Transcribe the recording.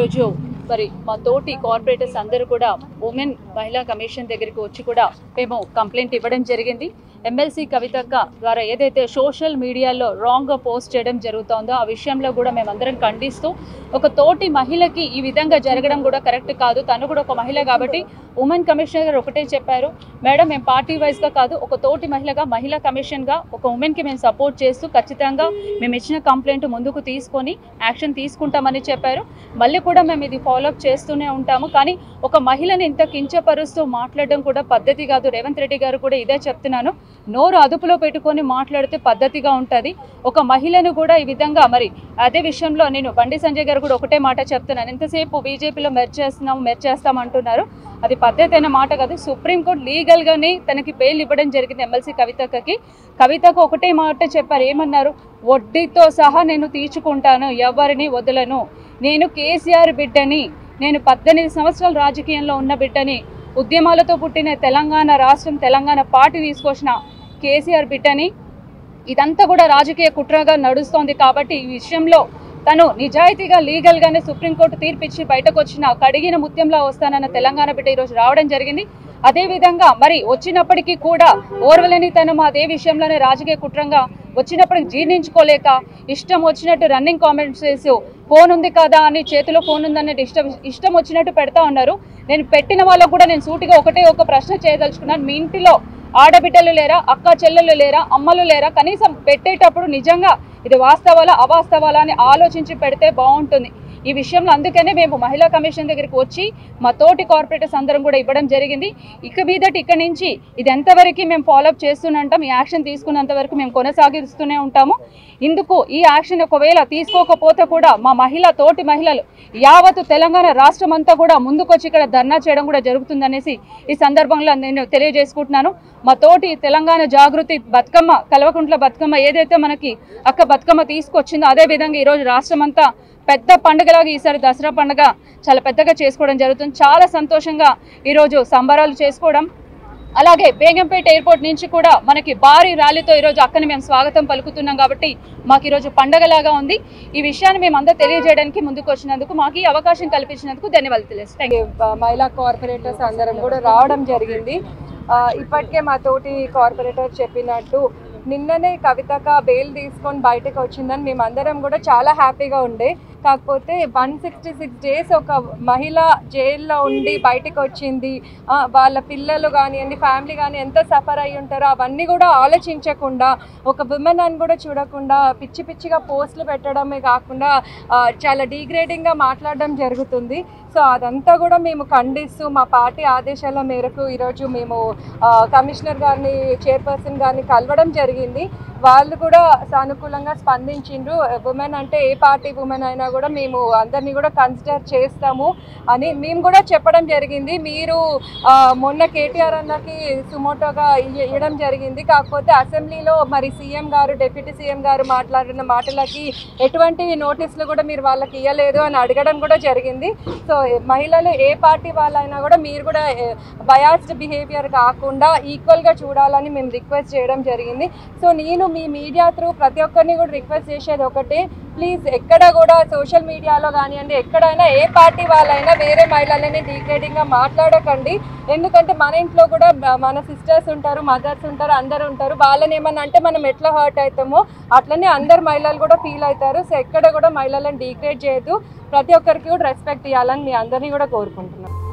ఈరోజు మరి మా తోటి కార్పొరేటర్స్ అందరూ కూడా ఉమెన్ మహిళా కమిషన్ దగ్గరికి వచ్చి కూడా మేము కంప్లైంట్ ఇవ్వడం జరిగింది. ఎమ్మెల్సీ కవితక్క ద్వారా ఏదైతే సోషల్ మీడియాలో రాంగ్గా పోస్ట్ చేయడం జరుగుతుందో ఆ విషయంలో కూడా మేమందరం ఖండిస్తూ ఒక తోటి మహిళకి ఈ విధంగా జరగడం కూడా కరెక్ట్ కాదు. తను కూడా ఒక మహిళ కాబట్టి ఉమెన్ కమిషనర్ గారు ఒకటే చెప్పారు, మేడం మేము పార్టీ వైజ్గా కాదు ఒక తోటి మహిళగా మహిళా కమిషన్గా ఒక ఉమెన్కి మేము సపోర్ట్ చేస్తూ ఖచ్చితంగా మేము ఇచ్చిన కంప్లైంట్ ముందుకు తీసుకొని యాక్షన్ తీసుకుంటామని చెప్పారు. మళ్ళీ కూడా మేము ఇది ఫాలోఅప్ చేస్తూనే ఉంటాము. కానీ ఒక మహిళని ఇంత కించపరుస్తూ మాట్లాడడం కూడా పద్ధతి కాదు. రేవంత్ రెడ్డి గారు కూడా ఇదే చెప్తున్నాను, నోరు అదుపులో పెట్టుకొని మాట్లాడితే పద్ధతిగా ఉంటుంది. ఒక మహిళను కూడా ఈ విధంగా మరి అదే విషయంలో నేను బండి సంజయ్ గారు కూడా ఒకటే మాట చెప్తున్నాను, ఎంతసేపు బీజేపీలో మెర్జ్ చేస్తాం అంటున్నారు, అది పద్ధతి అయిన మాట కాదు. సుప్రీంకోర్టు లీగల్గానే తనకి బెయిల్ ఇవ్వడం జరిగింది ఎమ్మెల్సీ కవితకు ఒకటే మాట చెప్పారు, ఏమన్నారు, వడ్డీతో సహా నేను తీర్చుకుంటాను, ఎవరిని వదలను, నేను కేసీఆర్ బిడ్డని, నేను 18 సంవత్సరాలు రాజకీయంలో ఉన్న బిడ్డని, ఉద్యమాలతో పుట్టిన తెలంగాణ రాష్ట్రం తెలంగాణ పార్టీ తీసుకొచ్చిన కేసీఆర్ బిడ్డని, ఇదంతా కూడా రాజకీయ కుట్రగా నడుస్తోంది. కాబట్టి ఈ విషయంలో తను నిజాయితీగా లీగల్గానే సుప్రీంకోర్టు తీర్పిచ్చి బయటకు వచ్చిన కడిగిన ముత్యంలా వస్తానన్న తెలంగాణ బిడ్డ ఈరోజు రావడం జరిగింది. అదేవిధంగా మరి వచ్చినప్పటికీ కూడా ఓర్వలేని తనం అదే విషయంలోనే రాజకీయ కుట్రంగా వచ్చినప్పటికి జీర్ణించుకోలేక ఇష్టం వచ్చినట్టు రన్నింగ్ కామెంట్స్ చేసి ఫోన్ ఉంది కదా అని చేతిలో ఫోన్ ఉందన్నట్టు ఇష్టం వచ్చినట్టు పెడతా ఉన్నారు. నేను పెట్టిన వాళ్ళకు కూడా నేను సూటిగా ఒక ప్రశ్న చేయదలుచుకున్నాను, మీ ఇంటిలో ఆడబిడ్డలు లేరా, అక్క చెల్లెలు లేరా, అమ్మలు లేరా, కనీసం పెట్టేటప్పుడు నిజంగా ఇది వాస్తవాలా అవాస్తవాలా అని ఆలోచించి పెడితే బాగుంటుంది. ఈ విషయంలో అందుకనే మేము మహిళా కమిషన్ దగ్గరికి వచ్చి మా తోటి కార్పొరేటర్స్ అందరం కూడా ఇవ్వడం జరిగింది. ఇక్కడి నుంచి ఇది ఎంతవరకు మేము ఫాలోఅప్ చేస్తూనే ఉంటాం, ఈ యాక్షన్ తీసుకున్నంత వరకు మేము కొనసాగిస్తూనే ఉంటాము. ఇందుకు ఈ యాక్షన్ ఒకవేళ తీసుకోకపోతే కూడా మా తోటి మహిళలు యావత్తు తెలంగాణ రాష్ట్రం అంతా కూడా ముందుకొచ్చి ఇక్కడ ధర్నా చేయడం కూడా జరుగుతుందనేసి ఈ సందర్భంలో నేను తెలియజేసుకుంటున్నాను. మా తోటి తెలంగాణ జాగృతి బతుకమ్మ కల్వకుంట్ల బతుకమ్మ ఏదైతే మనకి అక్క బతుకమ్మ తీసుకొచ్చిందో అదేవిధంగా ఈరోజు రాష్ట్రం అంతా పెద్ద పండుగలాగా ఈసారి దసరా పండుగ చాలా పెద్దగా చేసుకోవడం జరుగుతుంది. చాలా సంతోషంగా ఈరోజు సంబరాలు చేసుకోవడం, అలాగే బేగంపేట ఎయిర్పోర్ట్ నుంచి కూడా మనకి భారీ ర్యాలీతో ఈరోజు అక్కని మేము స్వాగతం పలుకుతున్నాం. కాబట్టి మాకు ఈరోజు పండగలాగా ఉంది. ఈ విషయాన్ని మేము అందరూ తెలియజేయడానికి ముందుకు వచ్చినందుకు, మాకు ఈ అవకాశం కల్పించినందుకు ధన్యవాదాలు తెలియజేస్తాం. మహిళా కార్పొరేటర్స్ అందరం కూడా రావడం జరిగింది. ఇప్పటికే మా తోటి కార్పొరేటర్ చెప్పినట్టు నిన్ననే కవితక బెయిల్ తీసుకొని బయటకు వచ్చిందని మేమందరం కూడా చాలా హ్యాపీగా ఉండే. కాకపోతే 166 డేస్ ఒక మహిళ జైల్లో ఉండి బయటకు వచ్చింది, వాళ్ళ పిల్లలు కానివ్వండి ఫ్యామిలీ కానీ ఎంత సఫర్ అయ్యి ఉంటారో అవన్నీ కూడా ఆలోచించకుండా ఒక విమెన్ అని కూడా చూడకుండా పిచ్చిగా పోస్టులు పెట్టడమే కాకుండా చాలా డీగ్రేడింగ్గా మాట్లాడడం జరుగుతుంది. సో అదంతా కూడా మేము ఖండిస్తూ మా పార్టీ ఆదేశాల మేరకు ఈరోజు మేము కమిషనర్ గారిని చైర్పర్సన్ గారిని కలవడం జరిగింది. వాళ్ళు కూడా సానుకూలంగా స్పందించిండ్రు. ఉమెన్ అంటే ఏ పార్టీ ఉమెన్ అయినా కూడా మేము అందరినీ కూడా కన్సిడర్ చేస్తాము అని మేము కూడా చెప్పడం జరిగింది. మీరు మొన్న కేటీఆర్ అన్నకి సుమోటోగా ఇవ్వడం జరిగింది, కాకపోతే అసెంబ్లీలో మరి సీఎం గారు డిప్యూటీ సీఎం గారు మాట్లాడిన మాటలకి ఎటువంటి నోటీసులు కూడా మీరు వాళ్ళకి ఇవ్వలేదు అని అడగడం కూడా జరిగింది. సో మహిళలు ఏ పార్టీ వాళ్ళైనా కూడా మీరు కూడా బయాస్డ్ బిహేవియర్ కాకుండా ఈక్వల్గా చూడాలని మేము రిక్వెస్ట్ చేయడం జరిగింది. సో నేను మీ మీడియా త్రూ ప్రతి ఒక్కరిని కూడా రిక్వెస్ట్ చేసేది ఒకటే, ప్లీజ్ ఎక్కడ కూడా సోషల్ మీడియాలో కానివ్వండి ఎక్కడైనా ఏ పార్టీ వాళ్ళైనా వేరే మహిళలని డీగ్రేడింగ్గా మాట్లాడకండి. ఎందుకంటే మన ఇంట్లో కూడా మన సిస్టర్స్ ఉంటారు, మదర్స్ ఉంటారు, అందరు ఉంటారు. వాళ్ళని ఏమన్నా అంటే మనం ఎట్లా హర్ట్ అవుతామో అట్లనే అందరు మహిళలు కూడా ఫీల్ అవుతారు. సో ఎక్కడ కూడా మహిళలను డీగ్రేడ్ చేయొద్దు, ప్రతి ఒక్కరికి కూడా రెస్పెక్ట్ ఇవ్వాలని మీ అందరినీ కూడా కోరుకుంటున్నాను.